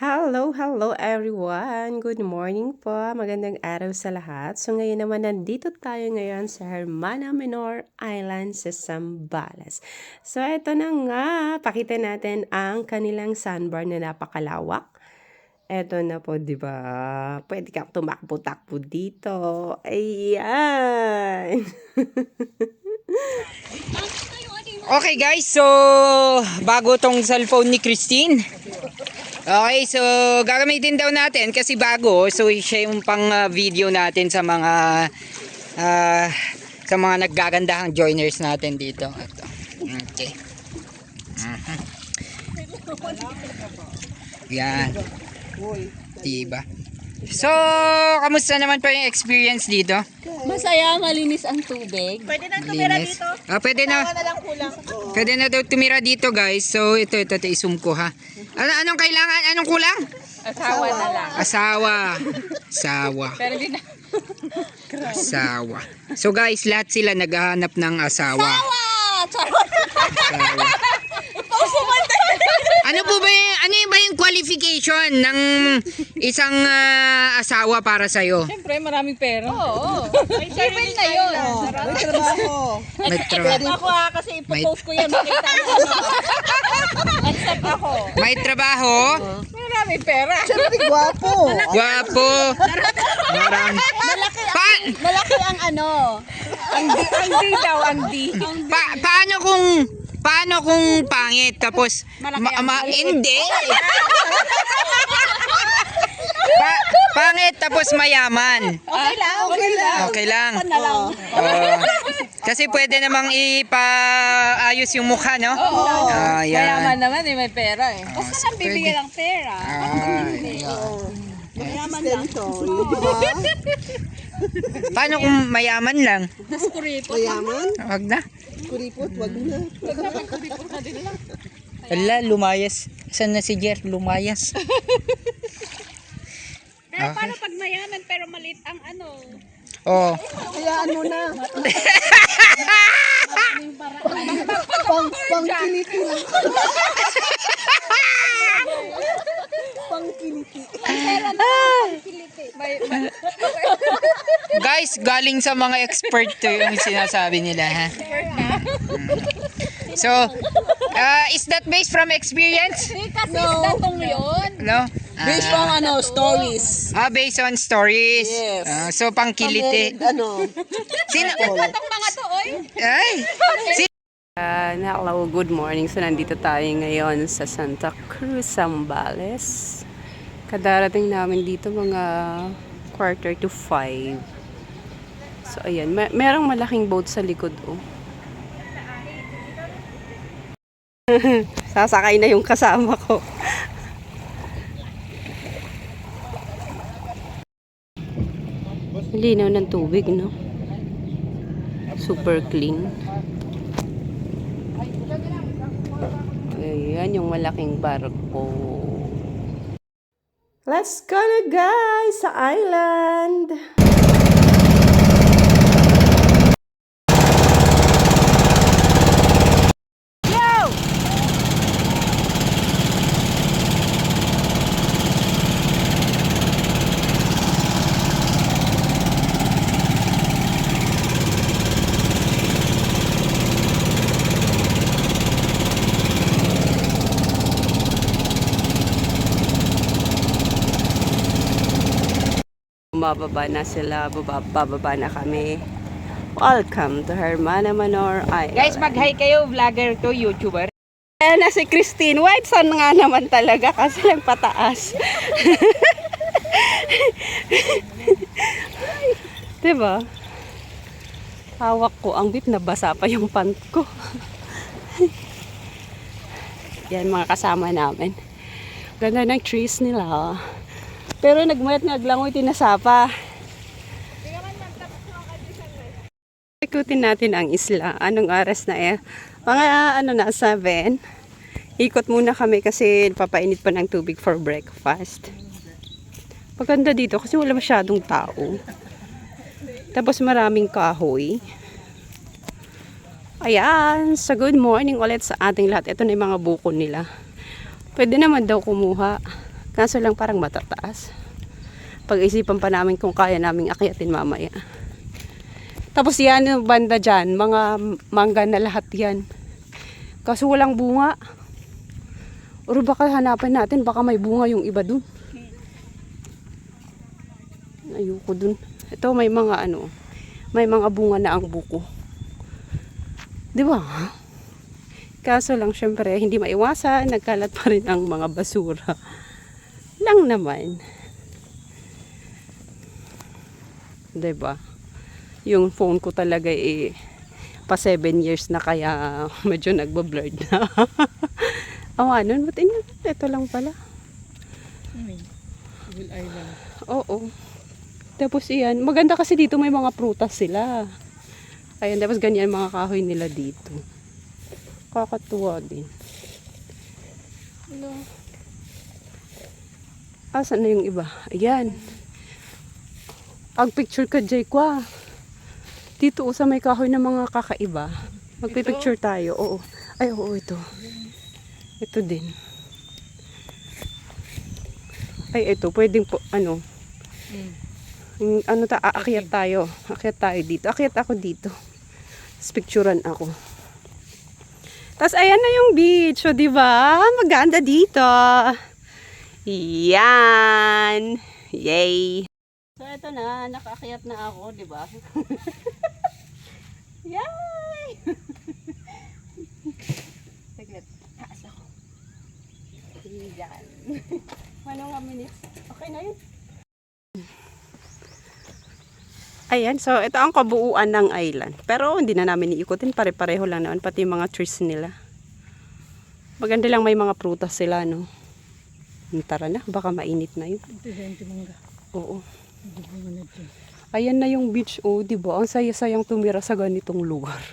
Hello everyone! Good morning po! Magandang araw sa lahat. So ngayon naman nandito tayo ngayon sa Hermana Menor Island sa Zambales. So eto na nga, pakita natin ang kanilang sandbar na napakalawak. Eto na po, di ba? Pwede kang tumakbo-takbo dito. Ayan! Okay guys, so bago tong cellphone ni Christine. Okay, so gagamitin daw natin kasi bago. So siya yung pang video natin sa mga naggagandahang joiners natin dito. Ito. Okay. Yan. Diba? So, kamusta naman pa yung experience dito? Masaya, malinis ang tubig. Pwede na tumira dito. Pwede na. Tawa na lang kulang. Pwede na daw tumira dito guys. So ito i-zoom ko ha. Anong kailangan? Anong kulang? Asawa na lang. Asawa. Pero di na. Asawa. So guys, lahat sila naghahanap ng asawa. Charot! Asawa. Ano ba yung qualification ng isang asawa para sa'yo? Siyempre, maraming pera. Oo. Even na yun. May trabaho. May trabaho. Ako kasi ipopost ko yan. Makita mo. Accept ako. May trabaho. Maraming pera. Siyempre, gwapo. Gwapo. Marami. Malaki ang ano. Ang di daw, ang di. Paano kung pangit tapos hindi. Pangit tapos mayaman. Okay lang. Okay lang. Ano lang. Kasi pwede namang ipaayos yung mukha, no? Yan. Mayaman naman may pera eh. Basta lang bibigyan ng pera. Mayaman lang. Paano kung mayaman lang? Mayaman? Wag na. Kuripot, wag na. Wala, lumayas. Saan na si Jer? Lumayas. Pero paano pag mayaman pero maliit ang ano? Oh. Hayaan mo na. Pang-kiliti lang. Pang-kiliti. Guys, galing sa mga expert to yung sinasabi nila, ha? So, is that based from experience? Kasi datong yun. No? Based on stories. Based on stories. Yes. So, pangkiliti. Sino? Datong mga to, oy. Ay! Hello, good morning. So, nandito tayo ngayon sa Santa Cruz, Zambales. Kadarating namin dito mga 4:45. So, ayan. Merong malaking boat sa likod, oh. Sasakay na yung kasama ko. Linaw ng tubig, no? Super clean. Ayan yung malaking barko. Let's go na guys sa island! Bumababa na sila, bababa na kami. Welcome to Hermana Menor Island. Guys, mag-hi kayo, vlogger to, YouTuber. Ayan na si Christine. White sun nga naman talaga kasi nagpataas. Diba? Hawak ko ang bit, nabasa pa yung pant ko. Yan mga kasama namin. Ganda ng trees nila. Pero nagmayat lang tinasapa. Ikutin natin ang isla. Anong oras na eh? Mga 7. Ikot muna kami kasi papainit pa ng tubig for breakfast. Maganda dito kasi wala masyadong tao. Tapos maraming kahoy. Ayan, so good morning ulit sa ating lahat. Ito na yung mga buko nila. Pwede naman daw kumuha. Kaso lang parang matataas. Pag-isipan pa namin kung kaya naming akyatin mamaya. Tapos yan, yung banda dyan, mga mangga na lahat yan. Kaso walang bunga. O baka hanapin natin, baka may bunga yung iba dun. Ayoko dun. Ito may mga may mga bunga na ang buko. Di ba? Kaso lang syempre hindi maiwasan, nagkalat pa rin ang mga basura. Lang naman. Di ba? Yung phone ko talaga pa 7 years na kaya medyo nagbo-blurred na. Awa nun, ba't ito lang pala? Oo. Tapos iyan, maganda kasi dito may mga prutas sila. Ayan, tapos ganyan mga kahoy nila dito. Kakatuwa din. Hello. Asan na yung iba? Ayan. Pag-picture ka, Jay, kwa. Dito sa may kahoy ng mga kakaiba. Magpipicture tayo. Oo. Ay, oo, ito. Ito din. Ay, ito. Pwedeng po, aakyat tayo. Akyat tayo dito. Akyat ako dito. Tapos picturean ako. Tapos ayan na yung beach. O, diba? Maganda dito. Yan. Yay. So, ito na. Nakaakyat na ako, diba? Yay! Saglit. Taas ako. Yan. Ano nga minutes? Okay na yun. Ayan, so ito ang kabuuan ng island. Pero hindi na namin iikutin, pare-pareho lang naman, pati yung mga trees nila. Maganda lang may mga prutas sila, no? Tara na, baka mainit na yun. Oo. Ayan na yung beach, oh, diba? Ang saya-sayang tumira sa ganitong lugar.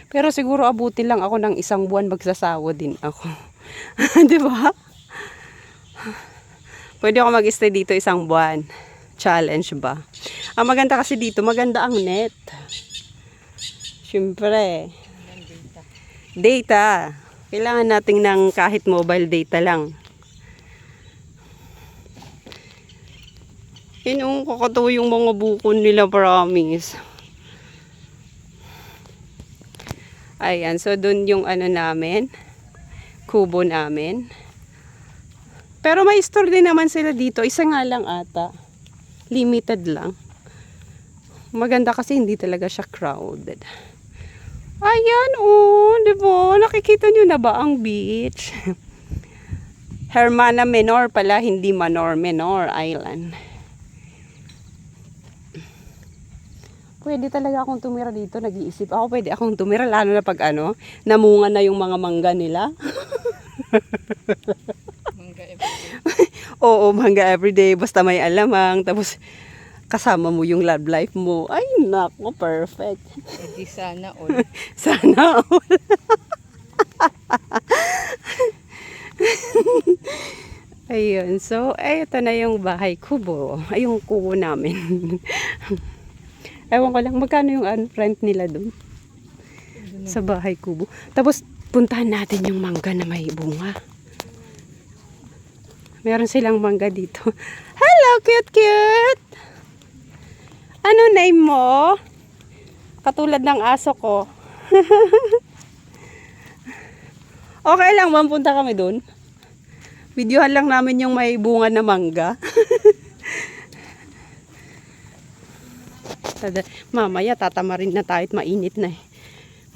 Pero siguro abutin lang ako ng 1 buwan, magsasawa din ako. Diba? Pwede ako mag-stay dito 1 buwan. Challenge ba? Ang maganda kasi dito, maganda ang net. Siyempre. Data. Kailangan natin ng kahit mobile data lang. Kakatawa yung mga buko nila, promise. Ayan, so dun yung namin. Kubo namin. Pero may store din naman sila dito. Isa nga lang ata. Limited lang. Maganda kasi hindi talaga siya crowded. Ayan, oh, diba? Nakikita nyo na ba ang beach? Hermana Menor pala, hindi Menor Island. Pwede talaga akong tumira dito, nag-iisip ako, pwede akong tumira, lalo na pag namunga na yung mga mangga nila. Mangga everyday. Oo, mangga everyday, basta may alamang, tapos kasama mo yung love life mo. Ay, nako, perfect. Hindi sana all. Sana all. Ayun, so, ito na yung bahay kubo. Ay, yung kubo namin. Ewan ko lang, magkano yung rent nila dun? Sa bahay kubo. Tapos, puntahan natin yung mangga na may bunga. Meron silang mangga dito. Hello, cute, cute! Ano name mo? Katulad ng aso ko. Okay lang, punta kami dun. Videohan lang namin yung may bunga na mangga. Mamaya tatamarin na tayo at mainit na eh.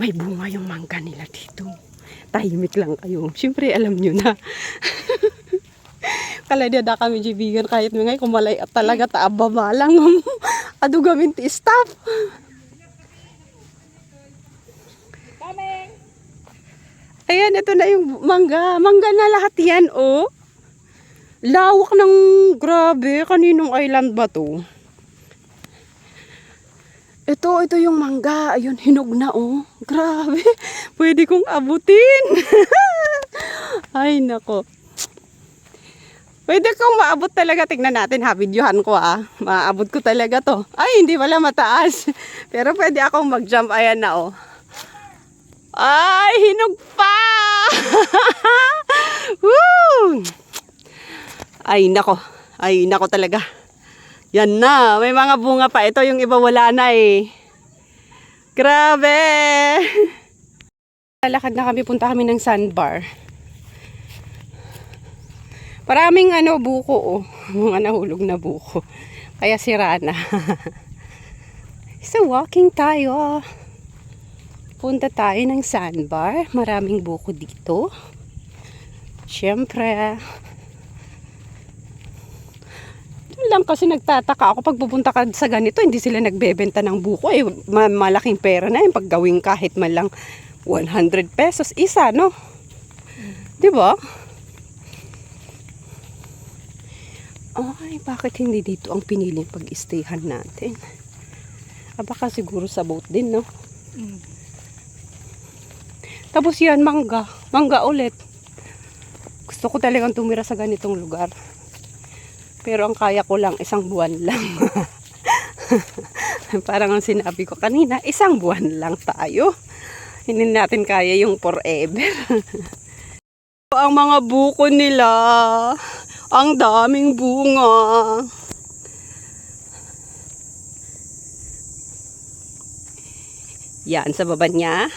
May bunga yung mangga nila dito. Tahimik lang kayo. Siyempre alam nyo na. Kaladya kami jibigan kahit ngay kumalay at talaga taababa lang. Adu gamin ti stop. Coming! Ayan, ito na yung mangga. Mangga na lahat yan, oh. Lawak ng grabe. Kaninong island ba to? Ito yung mangga. Ayun, hinog na, oh. Grabe. Pwede kong abutin. Ay, nako. Pwede kong maabot talaga. Tingnan natin, ha. Videohan ko, ah. Maabot ko talaga to. Ay, hindi pala mataas. Pero pwede akong mag-jump. Ayan na, oh. Ay, hinog pa! Woo! Ay nako, ay nako talaga. Yan na, may mga bunga pa. Ito yung iba wala na eh. Grabe! Lalakad na kami, punta kami ng sandbar. Maraming buko oh. Mga nahulog na buko. Kaya sira na. So walking tayo. Punta tayo ng sandbar. Maraming buko dito. Siyempre. Lang kasi nagtataka ako pag pupunta ka sa ganito, hindi sila nagbebenta ng buko eh. Malaking pera na yung paggawing kahit man lang 100 pesos isa, no? 'Di ba? Ay, bakit hindi dito ang piniling pag-stayhan natin? Baka siguro sa boat din, no? Tapos yan, mangga. Mangga ulit. Gusto ko talagang tumira sa ganitong lugar. Pero ang kaya ko lang, 1 buwan lang. Parang ang sinabi ko kanina, 1 buwan lang tayo. Hindi natin kaya yung forever. Ang mga buko nila, ang daming bunga. Yan, sa baba niya.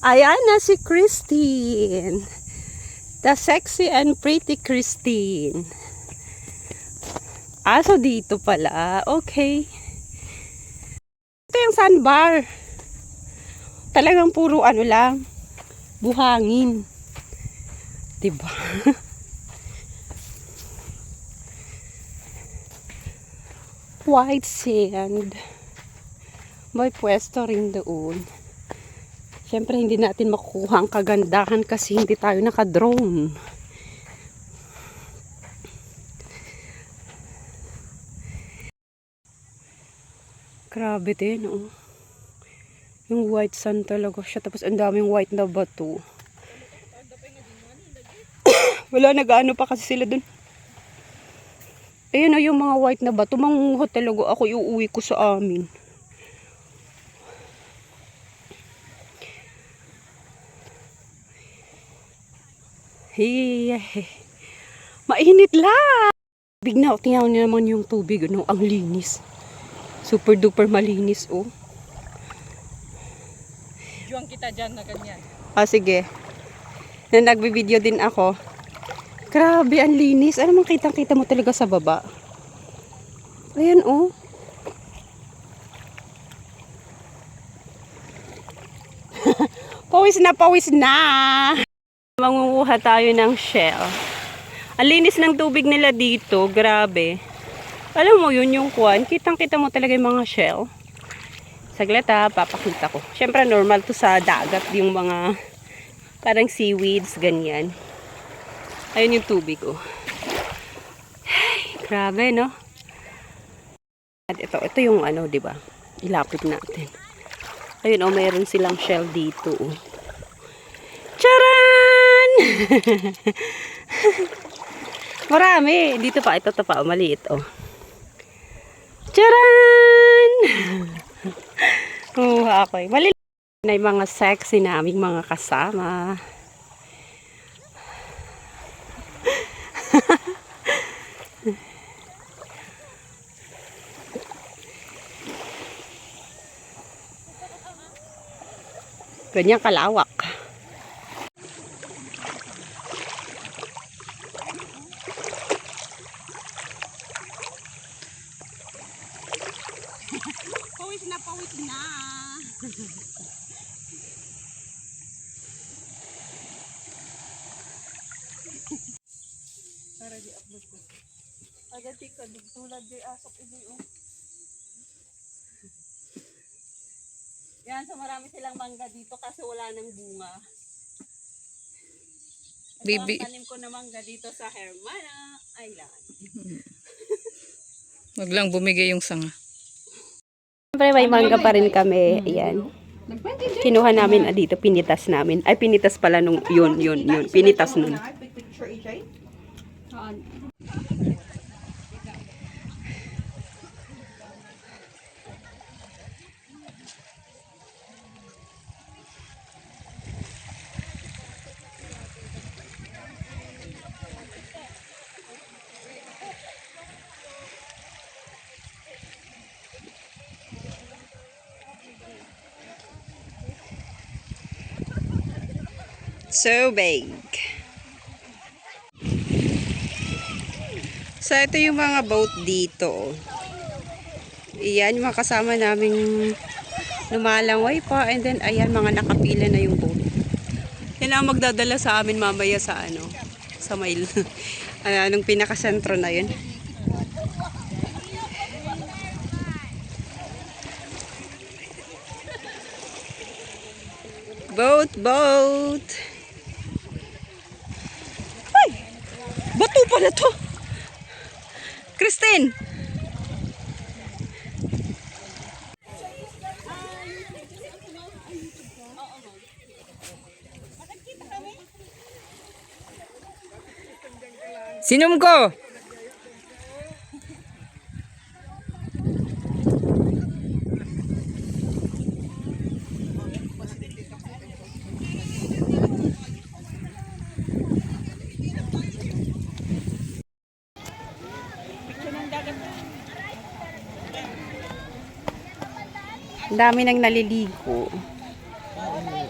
Ayan na si Christine. The sexy and pretty Christine. So dito pala. Okay. Ito yung sandbar. Talagang puro lang. Buhangin. Diba? White sand. May pwesto rin doon. Siyempre hindi natin makukuha ang kagandahan kasi hindi tayo naka-drone. Grabe din, oh. Yung white sand talaga siya. Tapos ang daming white na bato. Wala, nag-ano pa kasi sila dun. Ayun, yung mga white na bato. Mangunguha talaga ako, iuwi ko sa amin. Hey, mainit lang. Bigna, tingnan niyo naman yung tubig, ano, ang linis. Super duper malinis, oh. Juwang kita dyan na ganyan. Sige. Na nagbi-video din ako. Grabe, ang linis. Ano mang kitang-kita mo talaga sa baba. Ayan, oh. Pawis na, pawis na. Mangunguha tayo ng shell. Ang linis ng tubig nila dito. Grabe. Alam mo yun yung kuwan, kitang-kita mo talaga yung mga shell. Saglit papakita ko. Siyempre normal to sa dagat, yung mga parang seaweeds, ganyan. Ayun yung tubig, oh. Ay, grabe, no? At ito yung di ba? Ilapit natin. Ayun, oh, mayroon silang shell dito, oh. Charan! Marami. Dito pa, ito pa, oh, maliit, oh. Charan! Ako eh. Maliliit na yung mga sexy naming mga kasama. Ganyan kalawak. Pawis na, pawis na. Para di upload ko. Agad ka, tulad di asok ini, oh. Yan, so marami silang mangga dito kasi wala nang bunga. Ito ang tanim ko na mangga dito sa Hermana Island. Wag lang bumigay yung sanga. Siyempre may mangga pa rin kami. Ayan. Kinuha namin dito, pinitas namin. Ay, pinitas pala nung yun. Pinitas nun. So big. So, ito yung mga boat dito. Iyan, yung mga kasama namin lumalangway pa. And then, ayan, mga nakapila na yung boat. Yan ang magdadala sa amin mamaya sa sa mail. Anong pinakasentro na yun. Boat, boat. Ay! Bato pala to. Christine! Sinom ko! Ang dami nang naliligo.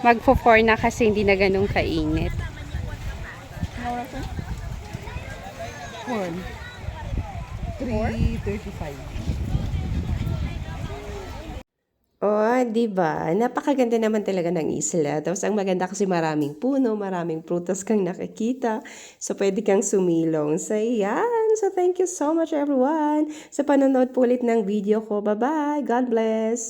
Magpo-4 na kasi hindi na ganun kainit. 3:35. Oh, 'di ba? Napakaganda naman talaga ng isla. Tapos ang maganda kasi maraming puno, maraming prutas kang nakikita. So pwede kang sumilong. So yan. So thank you so much everyone sa panonood po ulit ng video ko. Bye-bye. God bless.